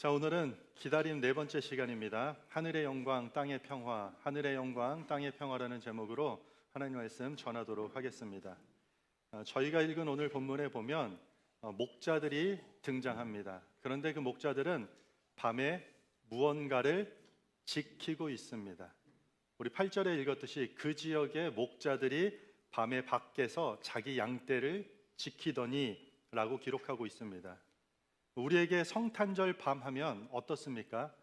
자, 오늘은 기다림 네 번째 시간입니다. 하늘의 영광, 땅의 평화, 하늘의 영광, 땅의 평화라는 제목으로 하나님 말씀 전하도록 하겠습니다. 저희가 읽은 오늘 본문에 보면 목자들이 등장합니다. 그런데 그 목자들은 밤에 무언가를 지키고 있습니다. 우리 8절에 읽었듯이 그 지역의 목자들이 밤에 밖에서 자기 양떼를 지키더니 라고 기록하고 있습니다. 우리에게 성탄절 밤 하면 어떻습니까?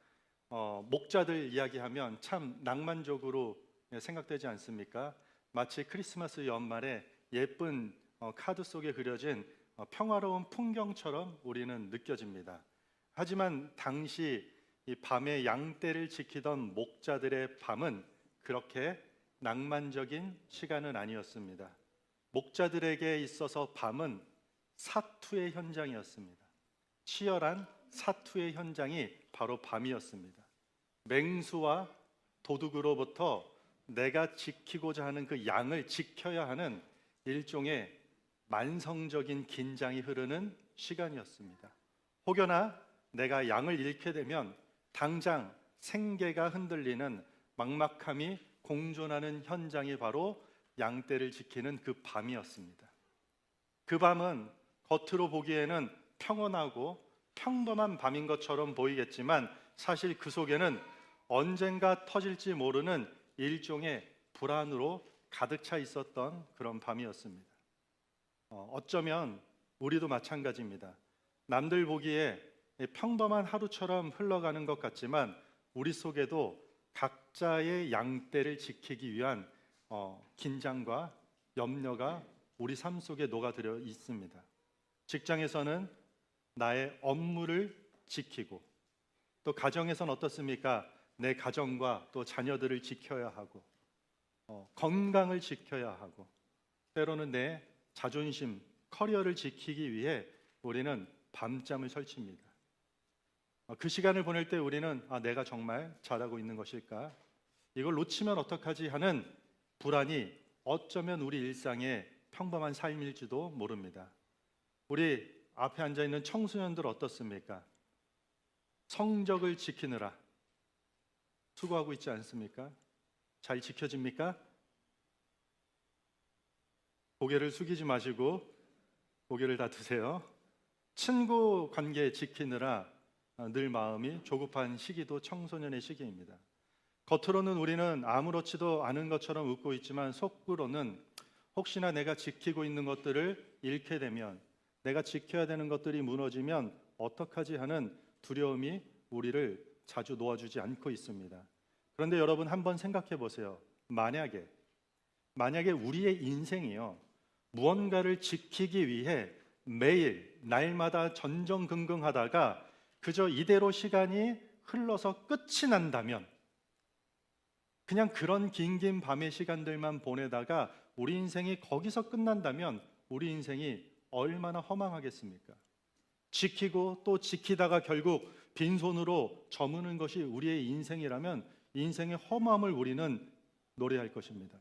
목자들 이야기하면 참 낭만적으로 생각되지 않습니까? 마치 크리스마스 연말에 예쁜 카드 속에 그려진 평화로운 풍경처럼 우리는 느껴집니다. 하지만 당시 이 밤에 양떼를 지키던 목자들의 밤은 그렇게 낭만적인 시간은 아니었습니다. 목자들에게 있어서 밤은 사투의 현장이었습니다. 치열한 사투의 현장이 바로 밤이었습니다. 맹수와 도둑으로부터 내가 지키고자 하는 그 양을 지켜야 하는 일종의 만성적인 긴장이 흐르는 시간이었습니다. 혹여나 내가 양을 잃게 되면 당장 생계가 흔들리는 막막함이 공존하는 현장이 바로 양떼를 지키는 그 밤이었습니다. 그 밤은 겉으로 보기에는 평온하고 평범한 밤인 것처럼 보이겠지만 사실 그 속에는 언젠가 터질지 모르는 일종의 불안으로 가득 차 있었던 그런 밤이었습니다. 어쩌면 우리도 마찬가지입니다. 남들 보기에 평범한 하루처럼 흘러가는 것 같지만 우리 속에도 각자의 양떼를 지키기 위한 긴장과 염려가 우리 삶 속에 녹아들어 있습니다. 직장에서는 나의 업무를 지키고, 또 가정에서는 어떻습니까? 내 가정과 또 자녀들을 지켜야 하고, 건강을 지켜야 하고, 때로는 내 자존심, 커리어를 지키기 위해 우리는 밤잠을 설칩니다. 그 시간을 보낼 때 우리는 내가 정말 잘하고 있는 것일까? 이걸 놓치면 어떡하지 하는 불안이 어쩌면 우리 일상의 평범한 삶일지도 모릅니다. 우리 앞에 앉아있는 청소년들 어떻습니까? 성적을 지키느라 수고하고 있지 않습니까? 잘 지켜집니까? 고개를 숙이지 마시고 고개를 다 드세요. 친구 관계 지키느라 늘 마음이 조급한 시기도 청소년의 시기입니다. 겉으로는 우리는 아무렇지도 않은 것처럼 웃고 있지만 속으로는 혹시나 내가 지키고 있는 것들을 잃게 되면, 내가 지켜야 되는 것들이 무너지면 어떡하지 하는 두려움이 우리를 자주 놓아주지 않고 있습니다. 그런데 여러분 한번 생각해 보세요. 만약에 우리의 인생이요, 무언가를 지키기 위해 매일 날마다 전전긍긍하다가 그저 이대로 시간이 흘러서 끝이 난다면, 그냥 그런 긴 밤의 시간들만 보내다가 우리 인생이 거기서 끝난다면 우리 인생이 얼마나 허망하겠습니까? 지키고 또 지키다가 결국 빈손으로 저무는 것이 우리의 인생이라면 인생의 허무함을 우리는 노래할 것입니다.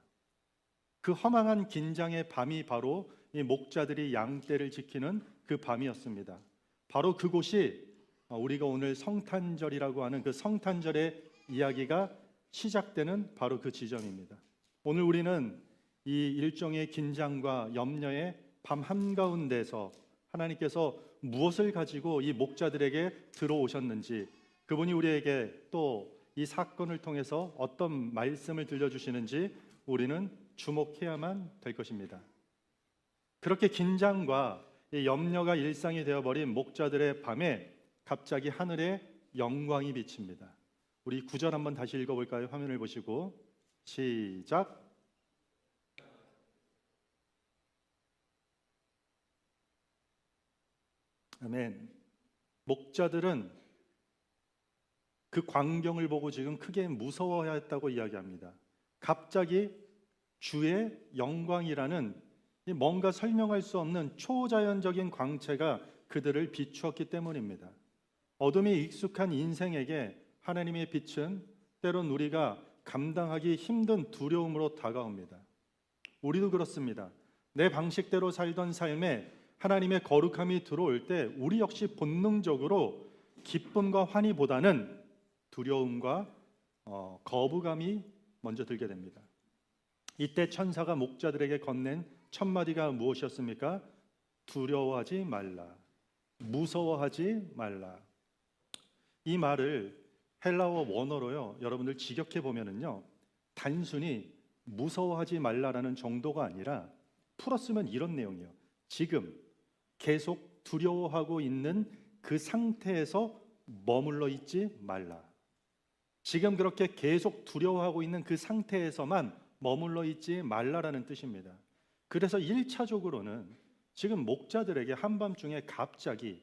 그 허망한 긴장의 밤이 바로 이 목자들이 양떼를 지키는 그 밤이었습니다. 바로 그곳이 우리가 오늘 성탄절이라고 하는 그 성탄절의 이야기가 시작되는 바로 그 지점입니다. 오늘 우리는 이 일종의 긴장과 염려의 밤 한가운데서 하나님께서 무엇을 가지고 이 목자들에게 들어오셨는지, 그분이 우리에게 또 이 사건을 통해서 어떤 말씀을 들려주시는지 우리는 주목해야만 될 것입니다. 그렇게 긴장과 이 염려가 일상이 되어버린 목자들의 밤에 갑자기 하늘에 영광이 비칩니다. 우리 9절 한번 다시 읽어볼까요? 화면을 보시고 시작. 아멘. 목자들은 그 광경을 보고 지금 크게 무서워했다고 이야기합니다. 갑자기 주의 영광이라는 뭔가 설명할 수 없는 초자연적인 광채가 그들을 비추었기 때문입니다. 어둠이 익숙한 인생에게 하나님의 빛은 때론 우리가 감당하기 힘든 두려움으로 다가옵니다. 우리도 그렇습니다. 내 방식대로 살던 삶에 하나님의 거룩함이 들어올 때 우리 역시 본능적으로 기쁨과 환희보다는 두려움과 거부감이 먼저 들게 됩니다. 이때 천사가 목자들에게 건넨 첫 마디가 무엇이었습니까? 두려워하지 말라, 무서워하지 말라. 이 말을 헬라어 원어로요, 여러분들 직역해 보면은요, 단순히 무서워하지 말라라는 정도가 아니라 풀었으면 이런 내용이에요. 지금 계속 두려워하고 있는 그 상태에서 머물러 있지 말라. 지금 그렇게 계속 두려워하고 있는 그 상태에서만 머물러 있지 말라라는 뜻입니다. 그래서 1차적으로는 지금 목자들에게 한밤중에 갑자기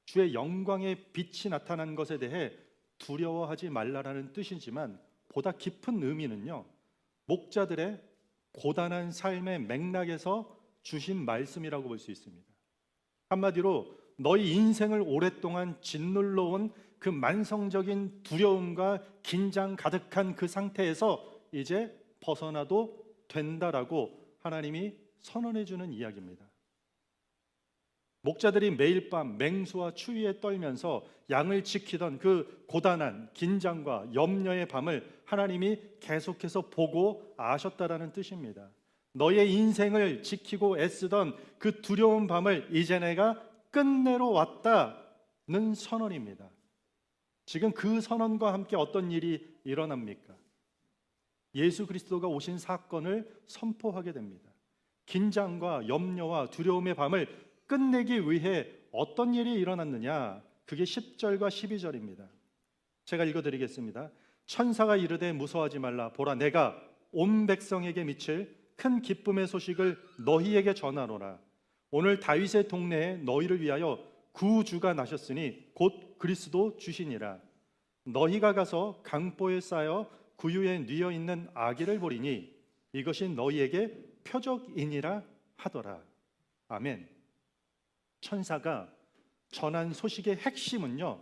주의 영광의 빛이 나타난 것에 대해 두려워하지 말라라는 뜻이지만, 보다 깊은 의미는요, 목자들의 고단한 삶의 맥락에서 주신 말씀이라고 볼 수 있습니다. 한마디로 너희 인생을 오랫동안 짓눌러 온 그 만성적인 두려움과 긴장 가득한 그 상태에서 이제 벗어나도 된다라고 하나님이 선언해 주는 이야기입니다. 목자들이 매일 밤 맹수와 추위에 떨면서 양을 지키던 그 고단한 긴장과 염려의 밤을 하나님이 계속해서 보고 아셨다라는 뜻입니다. 너의 인생을 지키고 애쓰던 그 두려운 밤을 이제 내가 끝내러 왔다는 선언입니다. 지금 그 선언과 함께 어떤 일이 일어납니까? 예수 그리스도가 오신 사건을 선포하게 됩니다. 긴장과 염려와 두려움의 밤을 끝내기 위해 어떤 일이 일어났느냐? 그게 10절과 12절입니다. 제가 읽어드리겠습니다. 천사가 이르되 무서워하지 말라. 보라, 내가 온 백성에게 미칠 큰 기쁨의 소식을 너희에게 전하노라. 오늘 다윗의 동네에 너희를 위하여 구주가 나셨으니 곧 그리스도 주시니라. 너희가 가서 강보에 쌓여 구유에 뉘어 있는 아기를 보리니 이것이 너희에게 표적이니라 하더라. 아멘. 천사가 전한 소식의 핵심은요,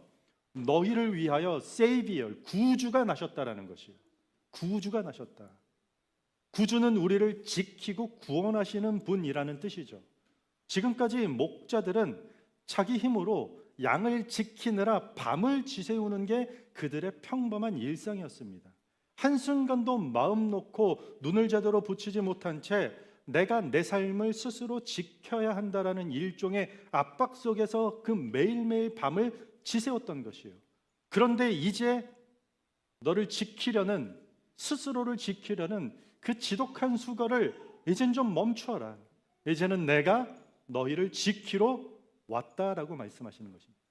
너희를 위하여 세이비어, 구주가 나셨다라는 것이에요. 구주가 나셨다. 구주는 우리를 지키고 구원하시는 분이라는 뜻이죠. 지금까지 목자들은 자기 힘으로 양을 지키느라 밤을 지새우는 게 그들의 평범한 일상이었습니다. 한순간도 마음 놓고 눈을 제대로 붙이지 못한 채 내가 내 삶을 스스로 지켜야 한다라는 일종의 압박 속에서 그 매일매일 밤을 지새웠던 것이에요. 그런데 이제 너를 지키려는, 스스로를 지키려는 그 지독한 수고를 이젠 좀 멈춰라. 이제는 내가 너희를 지키러 왔다라고 말씀하시는 것입니다.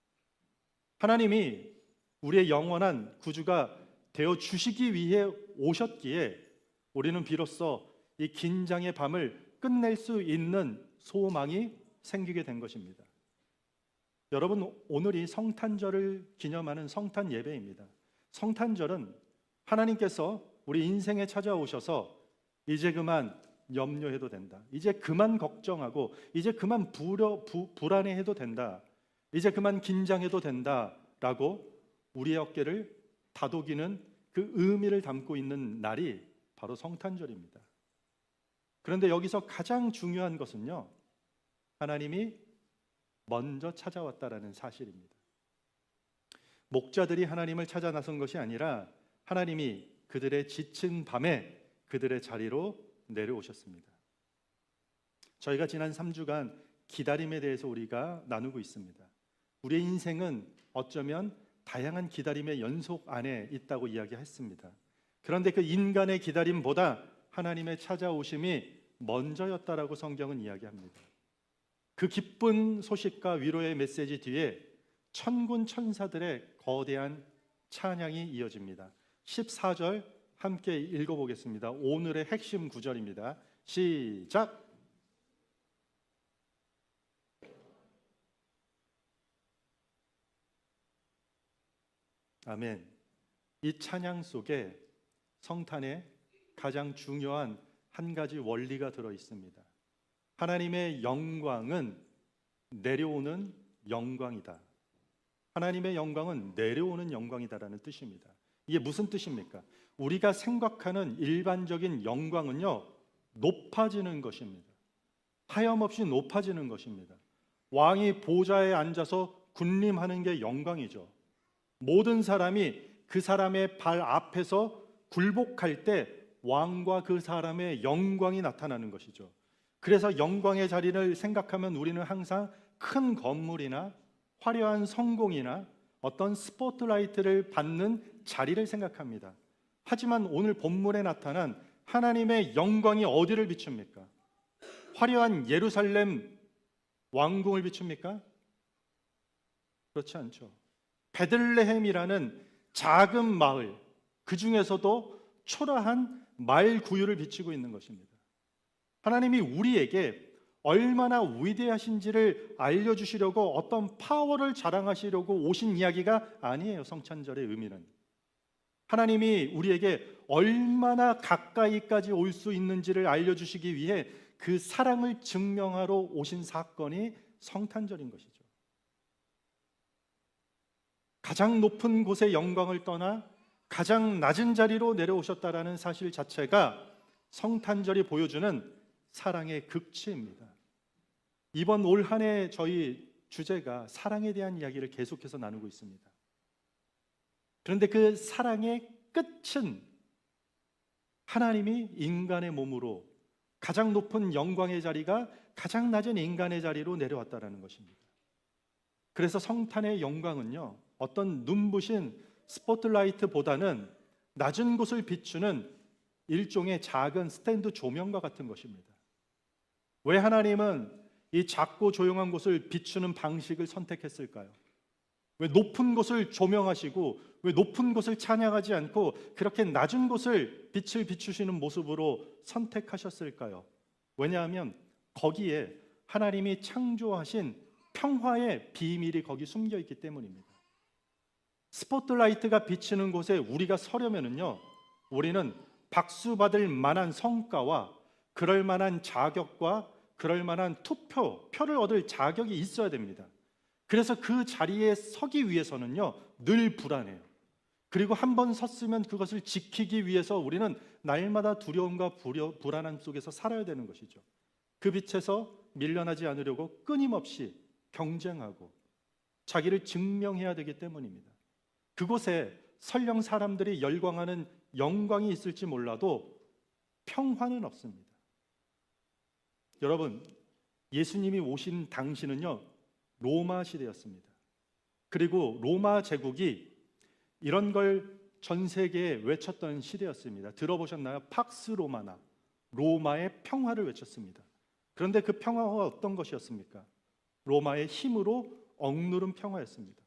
하나님이 우리의 영원한 구주가 되어 주시기 위해 오셨기에 우리는 비로소 이 긴장의 밤을 끝낼 수 있는 소망이 생기게 된 것입니다. 여러분, 오늘이 성탄절을 기념하는 성탄 예배입니다. 성탄절은 하나님께서 우리 인생에 찾아오셔서 이제 그만 염려해도 된다, 이제 그만 걱정하고 이제 그만 불안해해도 된다, 이제 그만 긴장해도 된다라고 우리의 어깨를 다독이는 그 의미를 담고 있는 날이 바로 성탄절입니다. 그런데 여기서 가장 중요한 것은요, 하나님이 먼저 찾아왔다라는 사실입니다. 목자들이 하나님을 찾아 나선 것이 아니라 하나님이 그들의 지친 밤에 그들의 자리로 내려오셨습니다. 저희가 지난 3주간 기다림에 대해서 우리가 나누고 있습니다. 우리의 인생은 어쩌면 다양한 기다림의 연속 안에 있다고 이야기했습니다. 그런데 그 인간의 기다림보다 하나님의 찾아오심이 먼저였다라고 성경은 이야기합니다. 그 기쁜 소식과 위로의 메시지 뒤에 천군 천사들의 거대한 찬양이 이어집니다. 14절 함께 읽어보겠습니다. 오늘의 핵심 구절입니다. 시작. 아멘. 이 찬양 속에 성탄의 가장 중요한 한 가지 원리가 들어 있습니다. 하나님의 영광은 내려오는 영광이다. 하나님의 영광은 내려오는 영광이다라는 뜻입니다. 이게 무슨 뜻입니까? 우리가 생각하는 일반적인 영광은요, 높아지는 것입니다. 하염없이 높아지는 것입니다. 왕이 보좌에 앉아서 군림하는 게 영광이죠. 모든 사람이 그 사람의 발 앞에서 굴복할 때 왕과 그 사람의 영광이 나타나는 것이죠. 그래서 영광의 자리를 생각하면 우리는 항상 큰 건물이나 화려한 성공이나 어떤 스포트라이트를 받는 자리를 생각합니다. 하지만 오늘 본문에 나타난 하나님의 영광이 어디를 비춥니까? 화려한 예루살렘 왕궁을 비춥니까? 그렇지 않죠. 베들레헴이라는 작은 마을, 그 중에서도 초라한 마을 구유를 비추고 있는 것입니다. 하나님이 우리에게 얼마나 위대하신지를 알려주시려고 어떤 파워를 자랑하시려고 오신 이야기가 아니에요. 성찬절의 의미는 하나님이 우리에게 얼마나 가까이까지 올 수 있는지를 알려주시기 위해 그 사랑을 증명하러 오신 사건이 성탄절인 것이죠. 가장 높은 곳의 영광을 떠나 가장 낮은 자리로 내려오셨다라는 사실 자체가 성탄절이 보여주는 사랑의 극치입니다. 이번 올 한 해 저희 주제가 사랑에 대한 이야기를 계속해서 나누고 있습니다. 그런데 그 사랑의 끝은 하나님이 인간의 몸으로 가장 높은 영광의 자리가 가장 낮은 인간의 자리로 내려왔다라는 것입니다. 그래서 성탄의 영광은요, 어떤 눈부신 스포트라이트보다는 낮은 곳을 비추는 일종의 작은 스탠드 조명과 같은 것입니다. 왜 하나님은 이 작고 조용한 곳을 비추는 방식을 선택했을까요? 왜 높은 곳을 조명하시고 왜 높은 곳을 찬양하지 않고 그렇게 낮은 곳을 빛을 비추시는 모습으로 선택하셨을까요? 왜냐하면 거기에 하나님이 창조하신 평화의 비밀이 거기 숨겨 있기 때문입니다. 스포트라이트가 비치는 곳에 우리가 서려면은요, 우리는 박수 받을 만한 성과와 그럴 만한 자격과 그럴 만한 표를 얻을 자격이 있어야 됩니다. 그래서 그 자리에 서기 위해서는요, 늘 불안해요. 그리고 한번 섰으면 그것을 지키기 위해서 우리는 날마다 두려움과 불안함 속에서 살아야 되는 것이죠. 그 빛에서 밀려나지 않으려고 끊임없이 경쟁하고 자기를 증명해야 되기 때문입니다. 그곳에 설령 사람들이 열광하는 영광이 있을지 몰라도 평화는 없습니다. 여러분, 예수님이 오신 당시는요, 로마 시대였습니다. 그리고 로마 제국이 이런 걸 전 세계에 외쳤던 시대였습니다. 들어보셨나요? 팍스 로마나, 로마의 평화를 외쳤습니다. 그런데 그 평화가 어떤 것이었습니까? 로마의 힘으로 억누른 평화였습니다.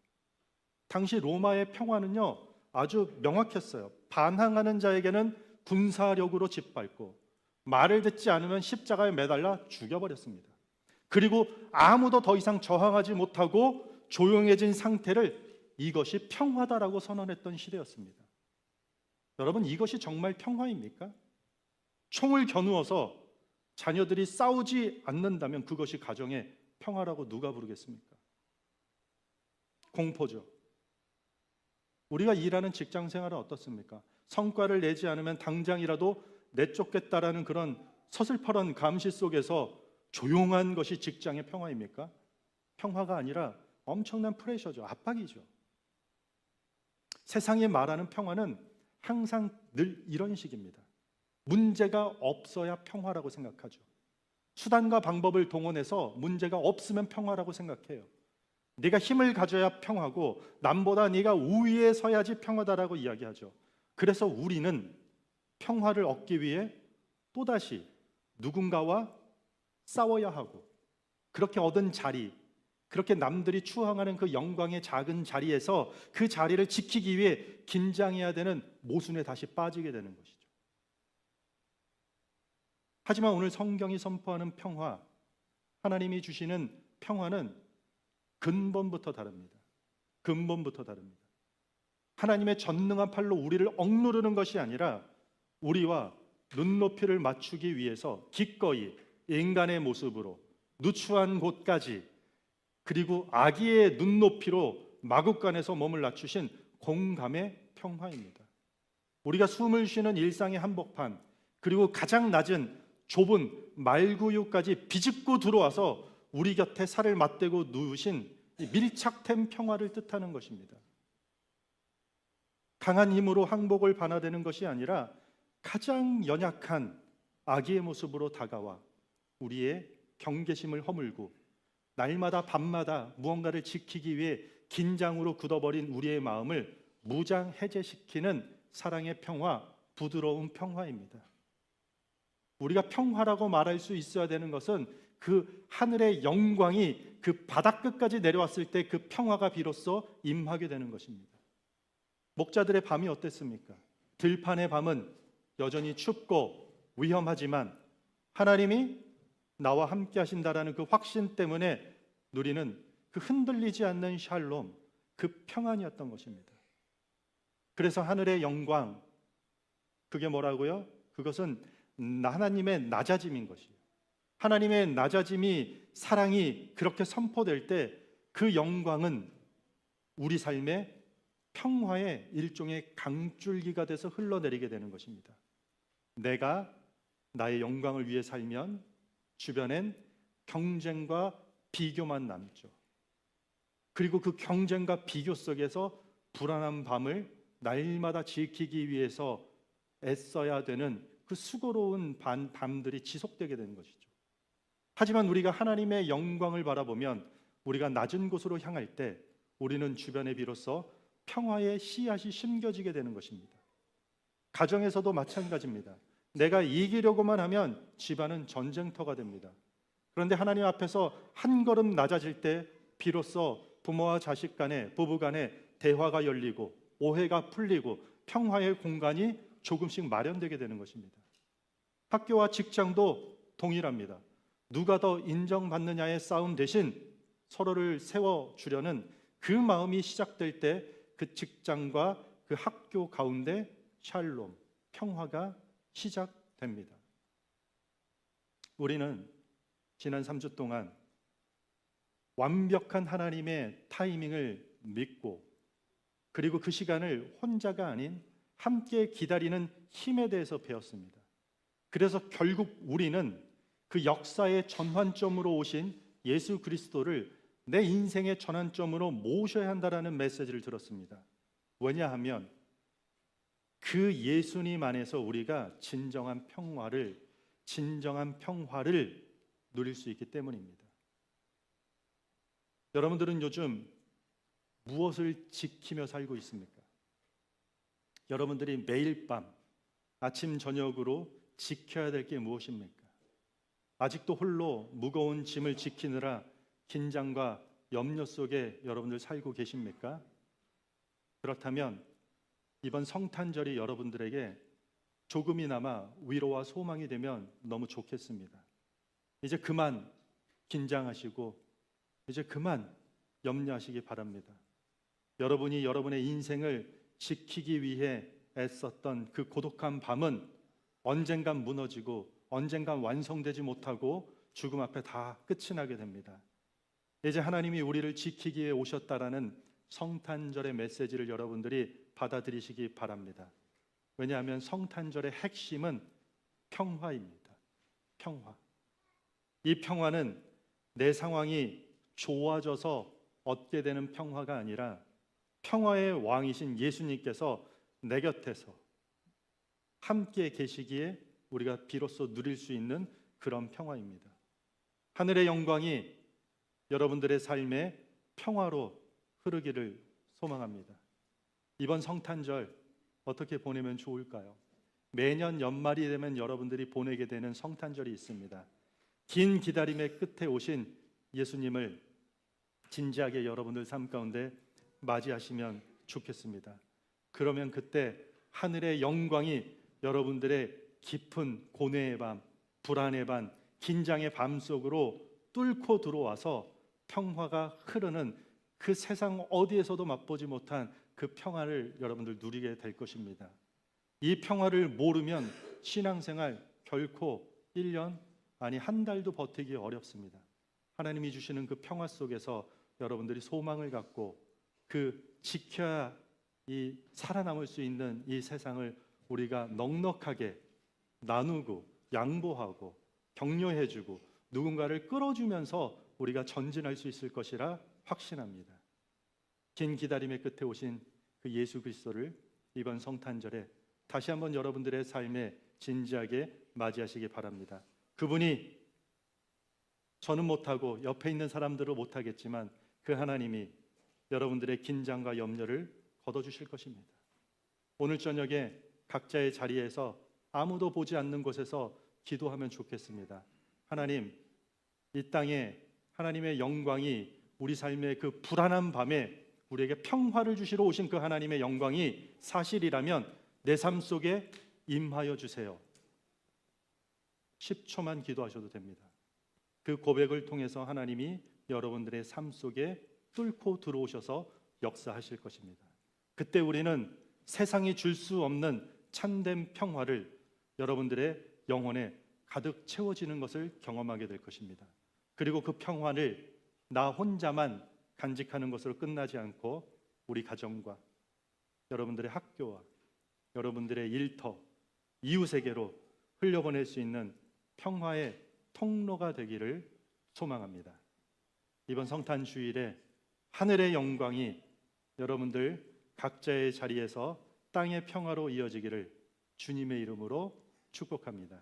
당시 로마의 평화는요, 아주 명확했어요. 반항하는 자에게는 군사력으로 짓밟고 말을 듣지 않으면 십자가에 매달라 죽여버렸습니다. 그리고 아무도 더 이상 저항하지 못하고 조용해진 상태를 이것이 평화다라고 선언했던 시대였습니다. 여러분, 이것이 정말 평화입니까? 총을 겨누어서 자녀들이 싸우지 않는다면 그것이 가정의 평화라고 누가 부르겠습니까? 공포죠. 우리가 일하는 직장 생활은 어떻습니까? 성과를 내지 않으면 당장이라도 내쫓겠다라는 그런 서슬퍼런 감시 속에서 조용한 것이 직장의 평화입니까? 평화가 아니라 엄청난 프레셔죠. 압박이죠. 세상이 말하는 평화는 항상 늘 이런 식입니다. 문제가 없어야 평화라고 생각하죠. 수단과 방법을 동원해서 문제가 없으면 평화라고 생각해요. 네가 힘을 가져야 평화고 남보다 네가 우위에 서야지 평화다라고 이야기하죠. 그래서 우리는 평화를 얻기 위해 또다시 누군가와 싸워야 하고, 그렇게 얻은 자리, 그렇게 남들이 추앙하는 그 영광의 작은 자리에서 그 자리를 지키기 위해 긴장해야 되는 모순에 다시 빠지게 되는 것이죠. 하지만 오늘 성경이 선포하는 평화, 하나님이 주시는 평화는 근본부터 다릅니다. 근본부터 다릅니다. 하나님의 전능한 팔로 우리를 억누르는 것이 아니라 우리와 눈높이를 맞추기 위해서 기꺼이 인간의 모습으로 누추한 곳까지, 그리고 아기의 눈높이로 마구간에서 몸을 낮추신 공감의 평화입니다. 우리가 숨을 쉬는 일상의 한복판, 그리고 가장 낮은 좁은 말구유까지 비집고 들어와서 우리 곁에 살을 맞대고 누우신 이 밀착된 평화를 뜻하는 것입니다. 강한 힘으로 항복을 반화되는 것이 아니라 가장 연약한 아기의 모습으로 다가와 우리의 경계심을 허물고 날마다 밤마다 무언가를 지키기 위해 긴장으로 굳어버린 우리의 마음을 무장 해제시키는 사랑의 평화, 부드러운 평화입니다. 우리가 평화라고 말할 수 있어야 되는 것은 그 하늘의 영광이 그 바닥 끝까지 내려왔을 때 그 평화가 비로소 임하게 되는 것입니다. 목자들의 밤이 어땠습니까? 들판의 밤은 여전히 춥고 위험하지만 하나님이 나와 함께 하신다라는 그 확신 때문에 누리는 그 흔들리지 않는 샬롬, 그 평안이었던 것입니다. 그래서 하늘의 영광, 그게 뭐라고요? 그것은 하나님의 낮아짐인 것이에요. 하나님의 낮아짐이, 사랑이 그렇게 선포될 때 그 영광은 우리 삶의 평화의 일종의 강줄기가 돼서 흘러내리게 되는 것입니다. 내가 나의 영광을 위해 살면 주변엔 경쟁과 비교만 남죠. 그리고 그 경쟁과 비교 속에서 불안한 밤을 날마다 지키기 위해서 애써야 되는 그 수고로운 밤들이 지속되게 되는 것이죠. 하지만 우리가 하나님의 영광을 바라보면 우리가 낮은 곳으로 향할 때 우리는 주변에 비로소 평화의 씨앗이 심겨지게 되는 것입니다. 가정에서도 마찬가지입니다. 내가 이기려고만 하면 집안은 전쟁터가 됩니다. 그런데 하나님 앞에서 한 걸음 낮아질 때 비로소 부모와 자식 간에, 부부 간에 대화가 열리고 오해가 풀리고 평화의 공간이 조금씩 마련되게 되는 것입니다. 학교와 직장도 동일합니다. 누가 더 인정받느냐의 싸움 대신 서로를 세워주려는 그 마음이 시작될 때 그 직장과 그 학교 가운데 샬롬, 평화가 시작됩니다. 우리는 지난 3주 동안 완벽한 하나님의 타이밍을 믿고 그리고 그 시간을 혼자가 아닌 함께 기다리는 힘에 대해서 배웠습니다. 그래서 결국 우리는 그 역사의 전환점으로 오신 예수 그리스도를 내 인생의 전환점으로 모셔야 한다라는 메시지를 들었습니다. 왜냐하면 그 예수님 안에서 우리가 진정한 평화를 누릴 수 있기 때문입니다. 여러분들은 요즘 무엇을 지키며 살고 있습니까? 여러분들이 매일 밤 아침 저녁으로 지켜야 될 게 무엇입니까? 아직도 홀로 무거운 짐을 지키느라 긴장과 염려 속에 여러분들 살고 계십니까? 그렇다면 이번 성탄절이 여러분들에게 조금이나마 위로와 소망이 되면 너무 좋겠습니다. 이제 그만 긴장하시고 이제 그만 염려하시기 바랍니다. 여러분이 여러분의 인생을 지키기 위해 애썼던 그 고독한 밤은 언젠간 무너지고 언젠간 완성되지 못하고 죽음 앞에 다 끝이 나게 됩니다. 이제 하나님이 우리를 지키기 위해 오셨다라는 성탄절의 메시지를 여러분들이 받아들이시기 바랍니다. 왜냐하면 성탄절의 핵심은 평화입니다. 평화. 이 평화는 내 상황이 좋아져서 얻게 되는 평화가 아니라 평화의 왕이신 예수님께서 내 곁에서 함께 계시기에 우리가 비로소 누릴 수 있는 그런 평화입니다. 하늘의 영광이 여러분들의 삶에 평화로 흐르기를 소망합니다. 이번 성탄절 어떻게 보내면 좋을까요? 매년 연말이 되면 여러분들이 보내게 되는 성탄절이 있습니다. 긴 기다림의 끝에 오신 예수님을 진지하게 여러분들 삶 가운데 맞이하시면 좋겠습니다. 그러면 그때 하늘의 영광이 여러분들의 깊은 고뇌의 밤, 불안의 밤, 긴장의 밤 속으로 뚫고 들어와서 평화가 흐르는 그 세상 어디에서도 맛보지 못한 그 평화를 여러분들 누리게 될 것입니다. 이 평화를 모르면 신앙생활 결코 1년 아니 한 달도 버티기 어렵습니다. 하나님이 주시는 그 평화 속에서 여러분들이 소망을 갖고 그 지켜야 이 살아남을 수 있는 이 세상을 우리가 넉넉하게 나누고 양보하고 격려해주고 누군가를 끌어주면서 우리가 전진할 수 있을 것이라 확신합니다. 긴 기다림의 끝에 오신 그 예수 그리스도를 이번 성탄절에 다시 한번 여러분들의 삶에 진지하게 맞이하시기 바랍니다. 그분이 저는 못하고 옆에 있는 사람들은 못하겠지만 그 하나님이 여러분들의 긴장과 염려를 걷어주실 것입니다. 오늘 저녁에 각자의 자리에서 아무도 보지 않는 곳에서 기도하면 좋겠습니다. 하나님, 이 땅에 하나님의 영광이 우리 삶의 그 불안한 밤에 우리에게 평화를 주시러 오신 그 하나님의 영광이 사실이라면 내 삶 속에 임하여 주세요. 10초만 기도하셔도 됩니다. 그 고백을 통해서 하나님이 여러분들의 삶 속에 뚫고 들어오셔서 역사하실 것입니다. 그때 우리는 세상이 줄 수 없는 참된 평화를 여러분들의 영혼에 가득 채워지는 것을 경험하게 될 것입니다. 그리고 그 평화를 나 혼자만 간직하는 것으로 끝나지 않고 우리 가정과 여러분들의 학교와 여러분들의 일터, 이웃에게로 흘려보낼 수 있는 평화의 통로가 되기를 소망합니다. 이번 성탄 주일에 하늘의 영광이 여러분들 각자의 자리에서 땅의 평화로 이어지기를 주님의 이름으로 축복합니다.